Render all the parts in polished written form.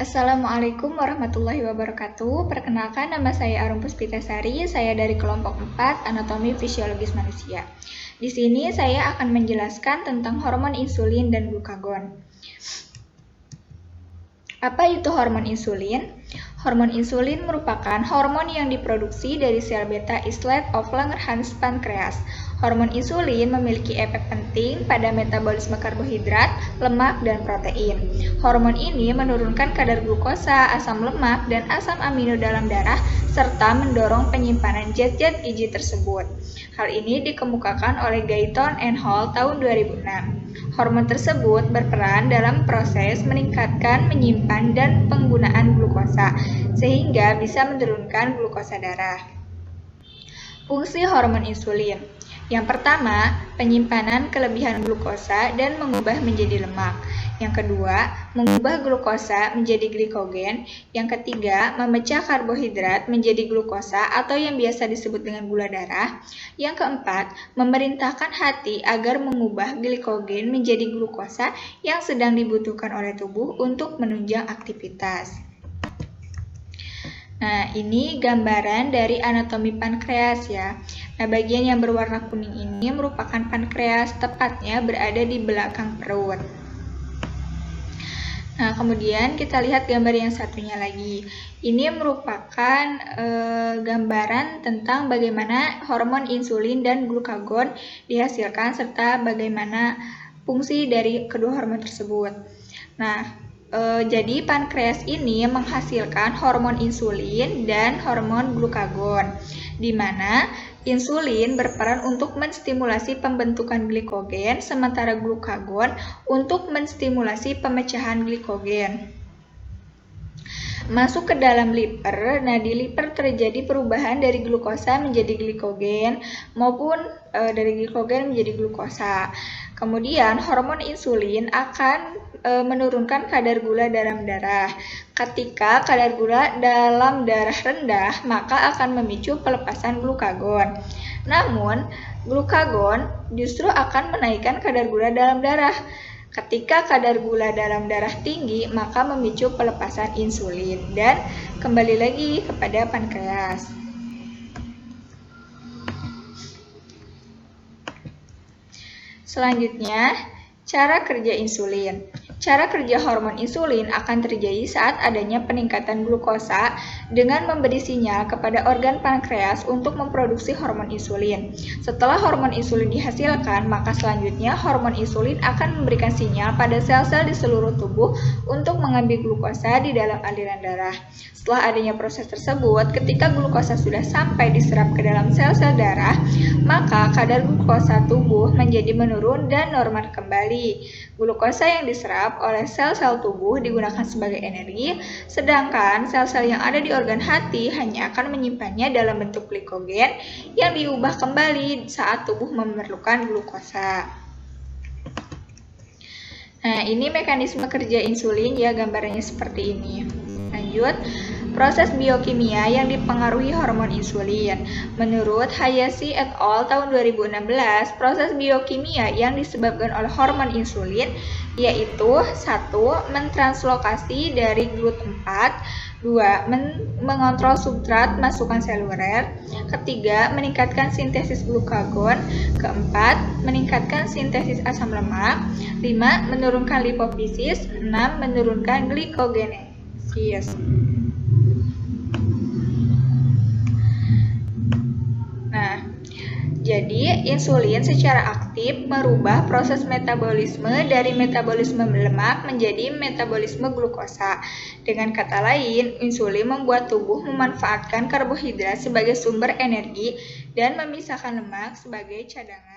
Assalamualaikum warahmatullahi wabarakatuh. Perkenalkan, nama saya Arum Puspitasari. Saya dari kelompok 4 Anatomi Fisiologis Manusia. Di sini saya akan menjelaskan tentang hormon insulin dan glukagon. Apa itu hormon insulin? Hormon insulin merupakan hormon yang diproduksi dari sel beta islet of Langerhans pankreas. Hormon insulin memiliki efek penting pada metabolisme karbohidrat, lemak, dan protein. Hormon ini menurunkan kadar glukosa, asam lemak, dan asam amino dalam darah, serta mendorong penyimpanan zat-zat gizi tersebut. Hal ini dikemukakan oleh Guyton and Hall tahun 2006. Hormon tersebut berperan dalam proses meningkatkan, menyimpan, dan penggunaan glukosa, sehingga bisa menurunkan glukosa darah. Fungsi hormon insulin. Yang pertama, penyimpanan kelebihan glukosa dan mengubah menjadi lemak. Yang kedua, mengubah glukosa menjadi glikogen. Yang ketiga, memecah karbohidrat menjadi glukosa atau yang biasa disebut dengan gula darah. Yang keempat, memerintahkan hati agar mengubah glikogen menjadi glukosa yang sedang dibutuhkan oleh tubuh untuk menunjang aktivitas. Nah, ini gambaran dari anatomi pankreas ya. Nah, bagian yang berwarna kuning ini merupakan pankreas, tepatnya berada di belakang perut. Nah, kemudian kita lihat gambar yang satunya lagi. Ini merupakan gambaran tentang bagaimana hormon insulin dan glukagon dihasilkan serta bagaimana fungsi dari kedua hormon tersebut. Nah, jadi pankreas ini menghasilkan hormon insulin dan hormon glukagon, di mana insulin berperan untuk menstimulasi pembentukan glikogen, sementara glukagon untuk menstimulasi pemecahan glikogen. Masuk ke dalam liver. Nah, di liver terjadi perubahan dari glukosa menjadi glikogen maupun dari glikogen menjadi glukosa. Kemudian hormon insulin akan menurunkan kadar gula dalam darah. Ketika kadar gula dalam darah rendah, maka akan memicu pelepasan glukagon. Namun, glukagon justru akan menaikkan kadar gula dalam darah. Ketika kadar gula dalam darah tinggi, maka memicu pelepasan insulin. Dan kembali lagi kepada pankreas. Selanjutnya, cara kerja insulin. Cara kerja hormon insulin akan terjadi saat adanya peningkatan glukosa dengan memberi sinyal kepada organ pankreas untuk memproduksi hormon insulin. Setelah hormon insulin dihasilkan, maka selanjutnya hormon insulin akan memberikan sinyal pada sel-sel di seluruh tubuh untuk mengambil glukosa di dalam aliran darah. Setelah adanya proses tersebut, ketika glukosa sudah sampai diserap ke dalam sel-sel darah, maka kadar glukosa tubuh menjadi menurun dan normal kembali. Glukosa yang diserap oleh sel-sel tubuh digunakan sebagai energi, sedangkan sel-sel yang ada di organ hati hanya akan menyimpannya dalam bentuk glikogen yang diubah kembali saat tubuh memerlukan glukosa. Nah, ini mekanisme kerja insulin ya, gambarannya seperti ini. Lanjut, proses biokimia yang dipengaruhi hormon insulin. Menurut Hayashi et al. Tahun 2016, proses biokimia yang disebabkan oleh hormon insulin yaitu 1. Mentranslokasi dari GLUT4, 2. Mengontrol substrat masukan seluler, ketiga, meningkatkan sintesis glukagon, keempat, meningkatkan sintesis asam lemak, 5. Menurunkan lipofisis, 6. Menurunkan glikogenesis. Nah, jadi insulin secara aktif merubah proses metabolisme dari metabolisme lemak menjadi metabolisme glukosa. Dengan kata lain, insulin membuat tubuh memanfaatkan karbohidrat sebagai sumber energi dan memisahkan lemak sebagai cadangan.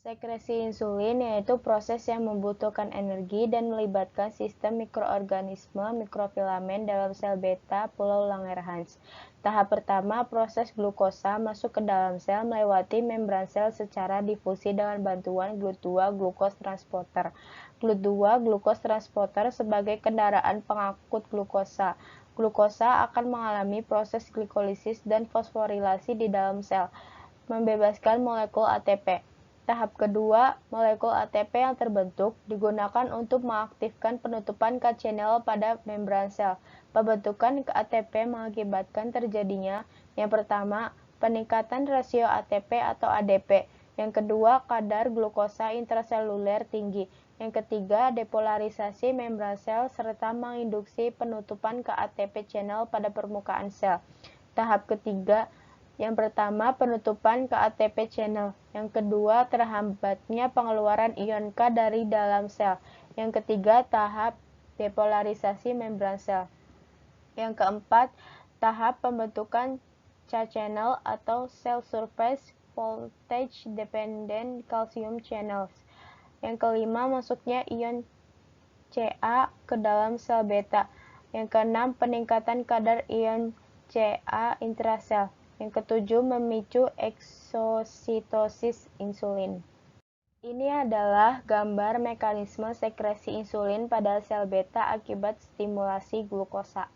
Sekresi insulin yaitu proses yang membutuhkan energi dan melibatkan sistem mikroorganisme mikrofilamen dalam sel beta pulau Langerhans. Tahap pertama, proses glukosa masuk ke dalam sel melewati membran sel secara difusi dengan bantuan GLUT2 glucose transporter. GLUT2 glucose transporter sebagai kendaraan pengangkut glukosa. Glukosa akan mengalami proses glikolisis dan fosforilasi di dalam sel, membebaskan molekul ATP. Tahap kedua, molekul ATP yang terbentuk digunakan untuk mengaktifkan penutupan K-channel pada membran sel. Pembentukan ATP mengakibatkan terjadinya yang pertama, peningkatan rasio ATP atau ADP. Yang kedua, kadar glukosa intraseluler tinggi. Yang ketiga, depolarisasi membran sel serta menginduksi penutupan ke ATP channel pada permukaan sel. Tahap ketiga, yang pertama, penutupan ke ATP channel. Yang kedua, terhambatnya pengeluaran ion K dari dalam sel. Yang ketiga, tahap depolarisasi membran sel. Yang keempat, tahap pembentukan Ca-channel atau cell surface voltage dependent calcium channels. Yang kelima, masuknya ion Ca ke dalam sel beta. Yang keenam, peningkatan kadar ion Ca intrasel. Yang ketujuh, memicu eksositosis insulin. Ini adalah gambar mekanisme sekresi insulin pada sel beta akibat stimulasi glukosa.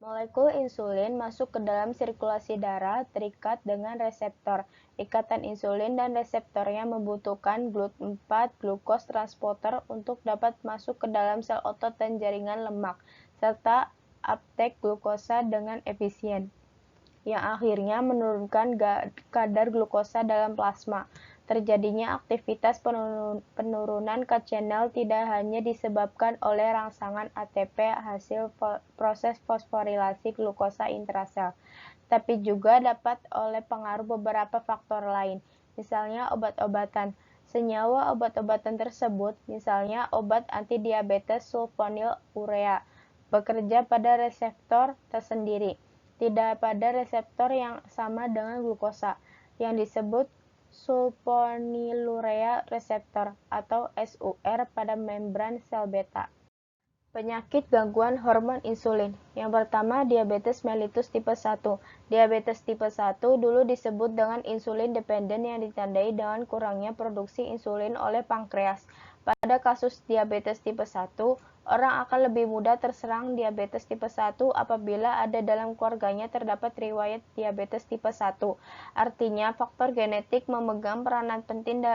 Molekul insulin masuk ke dalam sirkulasi darah terikat dengan reseptor. Ikatan insulin dan reseptornya membutuhkan GLUT4 glucose transporter untuk dapat masuk ke dalam sel otot dan jaringan lemak, serta uptake glukosa dengan efisien, yang akhirnya menurunkan kadar glukosa dalam plasma. Terjadinya aktivitas penurunan K-channel tidak hanya disebabkan oleh rangsangan ATP hasil proses fosforilasi glukosa intrasel, tapi juga dapat oleh pengaruh beberapa faktor lain, misalnya obat-obatan. Senyawa obat-obatan tersebut, misalnya obat antidiabetes sulfonyl urea, bekerja pada reseptor tersendiri, tidak pada reseptor yang sama dengan glukosa, yang disebut sulfonylurea receptor atau SUR pada membran sel beta. Penyakit gangguan hormon insulin. Yang pertama, diabetes mellitus tipe 1. Diabetes tipe 1 dulu disebut dengan insulin dependen yang ditandai dengan kurangnya produksi insulin oleh pankreas. Pada kasus diabetes tipe 1, orang akan lebih mudah terserang diabetes tipe 1 apabila ada dalam keluarganya terdapat riwayat diabetes tipe 1. Artinya, faktor genetik memegang peranan penting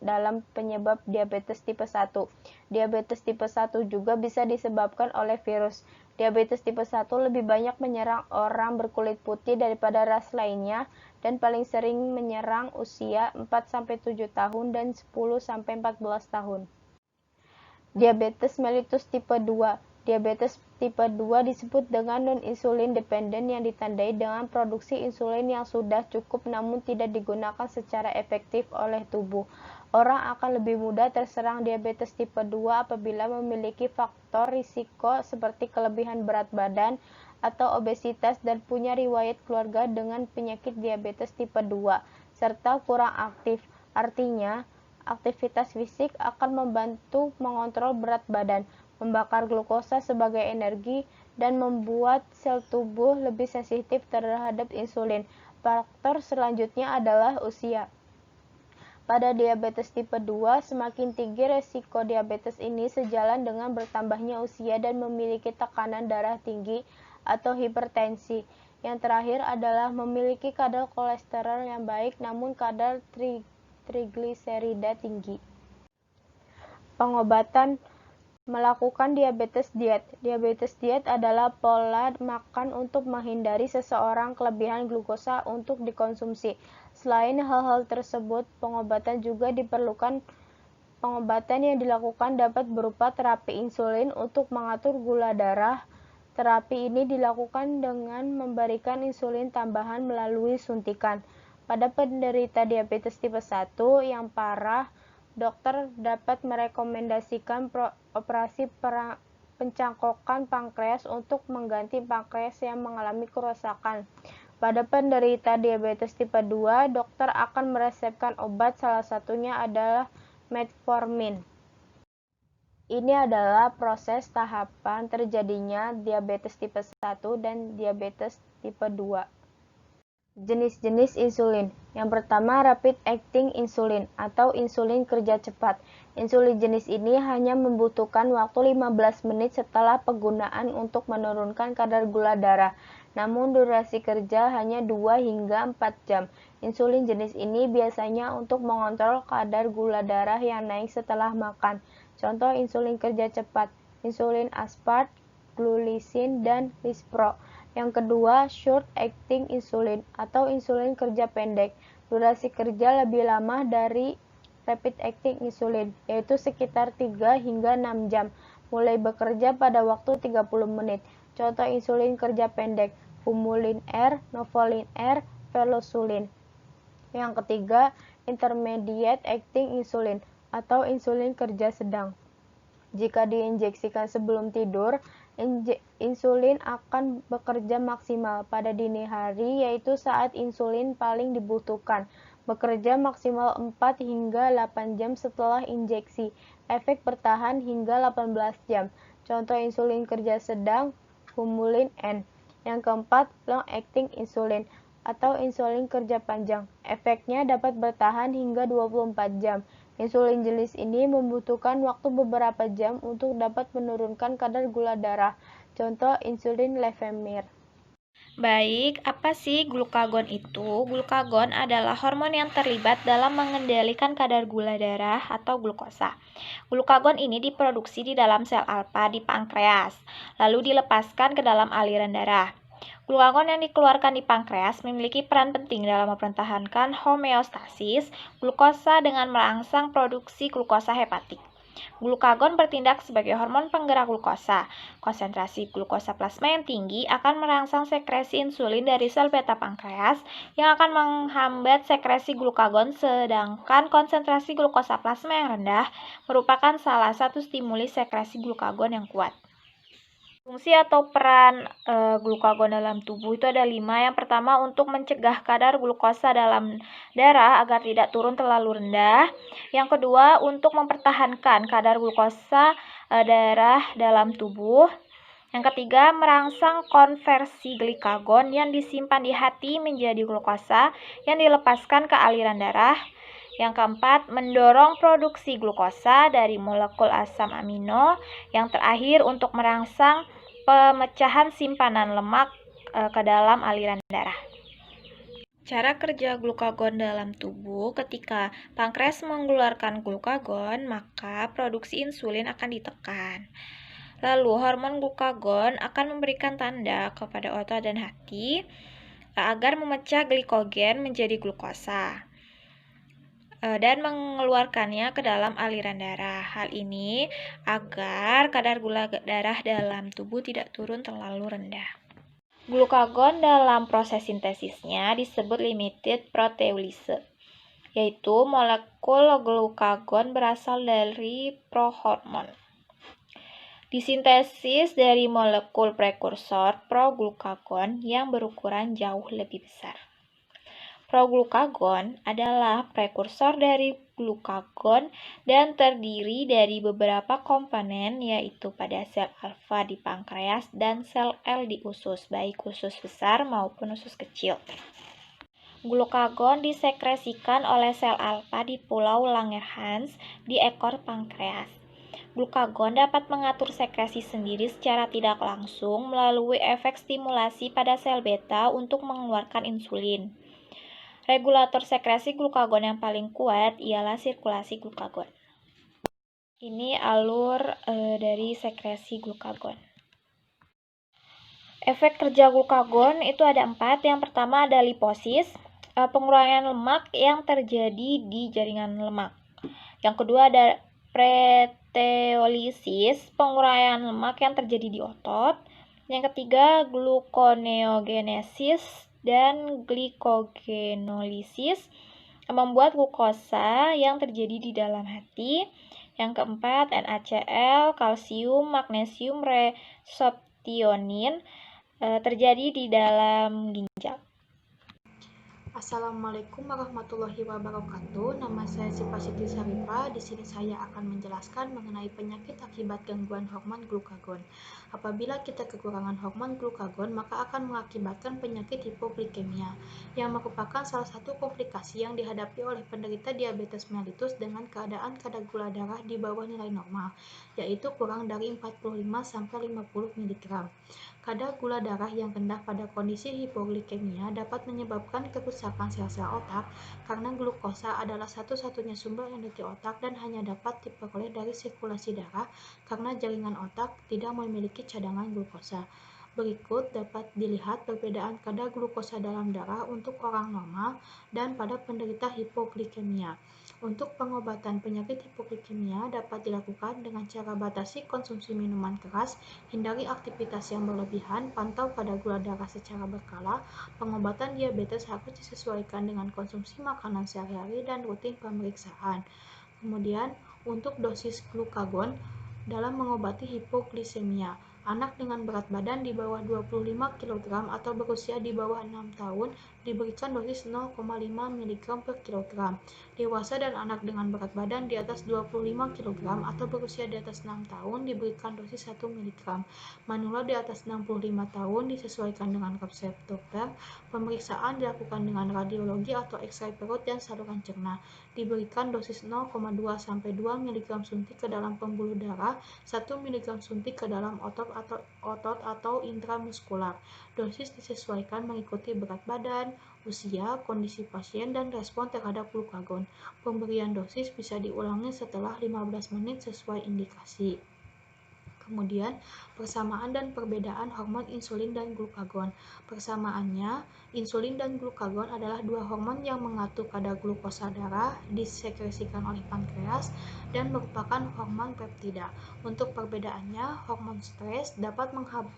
dalam penyebab diabetes tipe 1. Diabetes tipe 1 juga bisa disebabkan oleh virus. Diabetes tipe 1 lebih banyak menyerang orang berkulit putih daripada ras lainnya dan paling sering menyerang usia 4-7 tahun dan 10-14 tahun. Diabetes mellitus tipe 2. Diabetes tipe 2 disebut dengan non-insulin dependen yang ditandai dengan produksi insulin yang sudah cukup namun tidak digunakan secara efektif oleh tubuh. Orang akan lebih mudah terserang diabetes tipe 2 apabila memiliki faktor risiko seperti kelebihan berat badan atau obesitas dan punya riwayat keluarga dengan penyakit diabetes tipe 2, serta kurang aktif. Artinya, aktivitas fisik akan membantu mengontrol berat badan, membakar glukosa sebagai energi, dan membuat sel tubuh lebih sensitif terhadap insulin. Faktor selanjutnya adalah usia. Pada diabetes tipe 2, semakin tinggi resiko diabetes ini sejalan dengan bertambahnya usia dan memiliki tekanan darah tinggi atau hipertensi. Yang terakhir adalah memiliki kadar kolesterol yang baik namun kadar trigliserida tinggi. Pengobatan. Melakukan diabetes diet. Diabetes diet adalah pola makan untuk menghindari seseorang kelebihan glukosa untuk dikonsumsi. Selain hal-hal tersebut, pengobatan juga diperlukan. Pengobatan yang dilakukan dapat berupa terapi insulin untuk mengatur gula darah. Terapi ini dilakukan dengan memberikan insulin tambahan melalui suntikan. Pada penderita diabetes tipe 1 yang parah, dokter dapat merekomendasikan operasi pencangkokan pankreas untuk mengganti pankreas yang mengalami kerusakan. Pada penderita diabetes tipe 2, dokter akan meresepkan obat, salah satunya adalah metformin. Ini adalah proses tahapan terjadinya diabetes tipe 1 dan diabetes tipe 2. Jenis-jenis insulin. Yang pertama, rapid acting insulin atau insulin kerja cepat. Insulin jenis ini hanya membutuhkan waktu 15 menit setelah penggunaan untuk menurunkan kadar gula darah. namun durasi kerja hanya 2 hingga 4 jam. Insulin jenis ini biasanya untuk mengontrol kadar gula darah yang naik setelah makan. Contoh insulin kerja cepat, insulin aspart, glulisin, dan lispro. Yang kedua, short acting insulin atau insulin kerja pendek. Durasi kerja lebih lama dari rapid acting insulin, yaitu sekitar 3 hingga 6 jam. Mulai bekerja pada waktu 30 menit. Contoh insulin kerja pendek, Humulin R, Novolin R, Velosulin. Yang ketiga, intermediate acting insulin atau insulin kerja sedang. Jika diinjeksikan sebelum tidur, insulin akan bekerja maksimal pada dini hari, yaitu saat insulin paling dibutuhkan. Bekerja maksimal 4 hingga 8 jam setelah injeksi. Efek bertahan hingga 18 jam. Contoh insulin kerja sedang, Humulin N. Yang keempat, long acting insulin atau insulin kerja panjang. Efeknya dapat bertahan hingga 24 jam. Insulin jenis ini membutuhkan waktu beberapa jam untuk dapat menurunkan kadar gula darah. Contoh insulin Levemir. Baik, apa sih glukagon itu? Glukagon adalah hormon yang terlibat dalam mengendalikan kadar gula darah atau glukosa. Glukagon ini diproduksi di dalam sel alfa di pankreas, lalu dilepaskan ke dalam aliran darah. Glukagon yang dikeluarkan di pankreas memiliki peran penting dalam mempertahankan homeostasis glukosa dengan merangsang produksi glukosa hepatik. Glukagon bertindak sebagai hormon penggerak glukosa. Konsentrasi glukosa plasma yang tinggi akan merangsang sekresi insulin dari sel beta pankreas yang akan menghambat sekresi glukagon, sedangkan konsentrasi glukosa plasma yang rendah merupakan salah satu stimuli sekresi glukagon yang kuat. Fungsi atau peran glukagon dalam tubuh itu ada 5. Yang pertama, untuk mencegah kadar glukosa dalam darah agar tidak turun terlalu rendah. Yang kedua, untuk mempertahankan kadar glukosa darah dalam tubuh. Yang ketiga, merangsang konversi glikagon yang disimpan di hati menjadi glukosa yang dilepaskan ke aliran darah. Yang keempat, mendorong produksi glukosa dari molekul asam amino. Yang terakhir, untuk merangsang pemecahan simpanan lemak ke dalam aliran darah. Cara kerja glukagon dalam tubuh: ketika pankreas mengeluarkan glukagon, maka produksi insulin akan ditekan. Lalu hormon glukagon akan memberikan tanda kepada otot dan hati agar memecah glikogen menjadi glukosa dan mengeluarkannya ke dalam aliran darah. Hal ini agar kadar gula darah dalam tubuh tidak turun terlalu rendah. Glukagon dalam proses sintesisnya disebut limited proteolysis, yaitu molekul glukagon berasal dari prohormon. Disintesis dari molekul prekursor proglukagon yang berukuran jauh lebih besar. Proglukagon adalah prekursor dari glukagon dan terdiri dari beberapa komponen, yaitu pada sel alfa di pankreas dan sel L di usus, baik usus besar maupun usus kecil. Glukagon disekresikan oleh sel alfa di pulau Langerhans di ekor pankreas. Glukagon dapat mengatur sekresi sendiri secara tidak langsung melalui efek stimulasi pada sel beta untuk mengeluarkan insulin. Regulator sekresi glukagon yang paling kuat ialah sirkulasi glukagon. Ini alur dari sekresi glukagon. Efek kerja glukagon itu ada 4. Yang pertama ada liposis, pengurangan lemak yang terjadi di jaringan lemak. Yang kedua ada proteolisis, pengurangan lemak yang terjadi di otot. Yang ketiga gluconeogenesis dan glikogenolisis membuat glukosa yang terjadi di dalam hati. Yang keempat, NaCl, kalsium, magnesium, resoptionin terjadi di dalam ginjal. Assalamualaikum warahmatullahi wabarakatuh. Nama saya Siva Siti Sarifa. Di sini saya akan menjelaskan mengenai penyakit akibat gangguan hormon glukagon. Apabila kita kekurangan hormon glukagon, maka akan mengakibatkan penyakit hipoglikemia, yang merupakan salah satu komplikasi yang dihadapi oleh penderita diabetes mellitus dengan keadaan kadar gula darah di bawah nilai normal, yaitu kurang dari 45-50 mg. Kadar gula darah yang rendah pada kondisi hipoglikemia dapat menyebabkan kerusakan sel-sel otak karena glukosa adalah satu-satunya sumber energi otak dan hanya dapat diperoleh dari sirkulasi darah karena jaringan otak tidak memiliki cadangan glukosa. Berikut dapat dilihat perbedaan kadar glukosa dalam darah untuk orang normal dan pada penderita hipoglikemia. Untuk pengobatan penyakit hipoglikemia dapat dilakukan dengan cara batasi konsumsi minuman keras, hindari aktivitas yang berlebihan, pantau kadar gula darah secara berkala. Pengobatan diabetes harus disesuaikan dengan konsumsi makanan sehari-hari dan rutin pemeriksaan. Kemudian, untuk dosis glukagon dalam mengobati hipoglikemia, anak dengan berat badan di bawah 25 kg atau berusia di bawah 6 tahun diberikan dosis 0,5 mg per kilogram. Dewasa dan anak dengan berat badan di atas 25 kg atau berusia di atas 6 tahun diberikan dosis 1 mg. Manula di atas 65 tahun disesuaikan dengan resep dokter. Pemeriksaan dilakukan dengan radiologi atau X-ray perut dan saluran cerna. Diberikan dosis 0,2 sampai 2 mg suntik ke dalam pembuluh darah, 1 mg suntik ke dalam otot atau intramuskular. Dosis disesuaikan mengikuti berat badan, usia, kondisi pasien, dan respon terhadap glukagon. Pemberian dosis bisa diulangi setelah 15 menit sesuai indikasi. Kemudian, persamaan dan perbedaan hormon insulin dan glukagon. Persamaannya, insulin dan glukagon adalah dua hormon yang mengatur kadar glukosa darah, disekresikan oleh pankreas, dan merupakan hormon peptida. Untuk perbedaannya, hormon stres dapat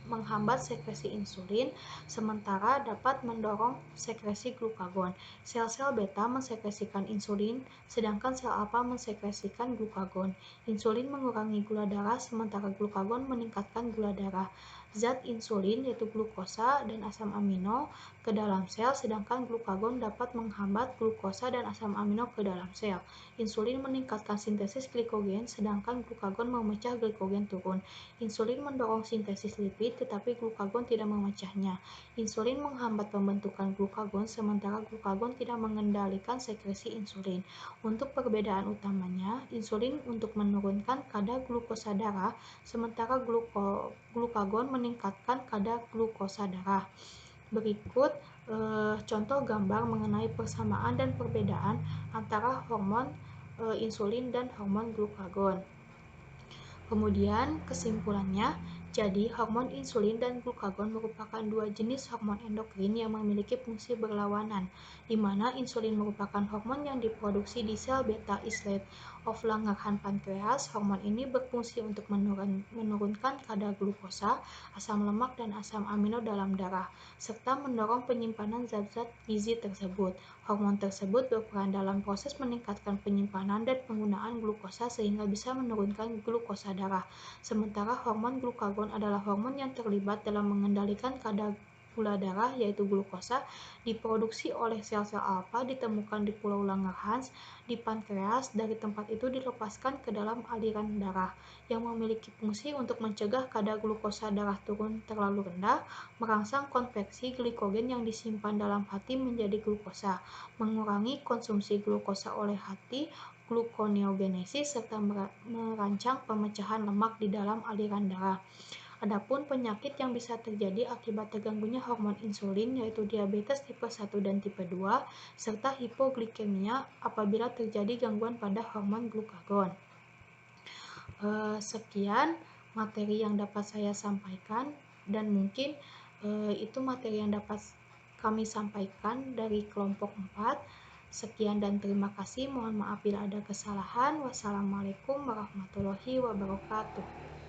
menghambat sekresi insulin, sementara dapat mendorong sekresi glukagon. Sel-sel beta mensekresikan insulin, sedangkan sel alfa mensekresikan glukagon. Insulin mengurangi gula darah, sementara glukagon meningkatkan gula darah. Zat insulin yaitu glukosa dan asam amino ke dalam sel, sedangkan glukagon dapat menghambat glukosa dan asam amino ke dalam sel. Insulin meningkatkan sintesis glikogen, sedangkan glukagon memecah glikogen turun. Insulin mendorong sintesis lipid, tetapi glukagon tidak memecahnya. Insulin menghambat pembentukan glukagon, sementara glukagon tidak mengendalikan sekresi insulin. Untuk perbedaan utamanya, insulin untuk menurunkan kadar glukosa darah, sementara glukagon meningkatkan kadar glukosa darah. Berikut contoh gambar mengenai persamaan dan perbedaan antara hormon insulin dan hormon glukagon. Kemudian kesimpulannya, jadi hormon insulin dan glukagon merupakan dua jenis hormon endokrin yang memiliki fungsi berlawanan, di mana insulin merupakan hormon yang diproduksi di sel beta islet of Langerhans pankreas. Hormon ini berfungsi untuk menurunkan kadar glukosa, asam lemak, dan asam amino dalam darah, serta mendorong penyimpanan zat-zat gizi tersebut. Hormon tersebut berperan dalam proses meningkatkan penyimpanan dan penggunaan glukosa sehingga bisa menurunkan glukosa darah. Sementara hormon glukagon adalah hormon yang terlibat dalam mengendalikan kadar gula darah, yaitu glukosa, diproduksi oleh sel-sel alfa ditemukan di Pulau Langerhans di pankreas. Dari tempat itu dilepaskan ke dalam aliran darah, yang memiliki fungsi untuk mencegah kadar glukosa darah turun terlalu rendah, merangsang konversi glikogen yang disimpan dalam hati menjadi glukosa, mengurangi konsumsi glukosa oleh hati, gluconeogenesis, serta merancang pemecahan lemak di dalam aliran darah. Adapun penyakit yang bisa terjadi akibat terganggunya hormon insulin yaitu diabetes tipe 1 dan tipe 2 serta hipoglikemia apabila terjadi gangguan pada hormon glukagon. Sekian materi yang dapat saya sampaikan, dan mungkin itu materi yang dapat kami sampaikan dari kelompok 4. Sekian dan terima kasih. Mohon maaf bila ada kesalahan. Wassalamualaikum warahmatullahi wabarakatuh.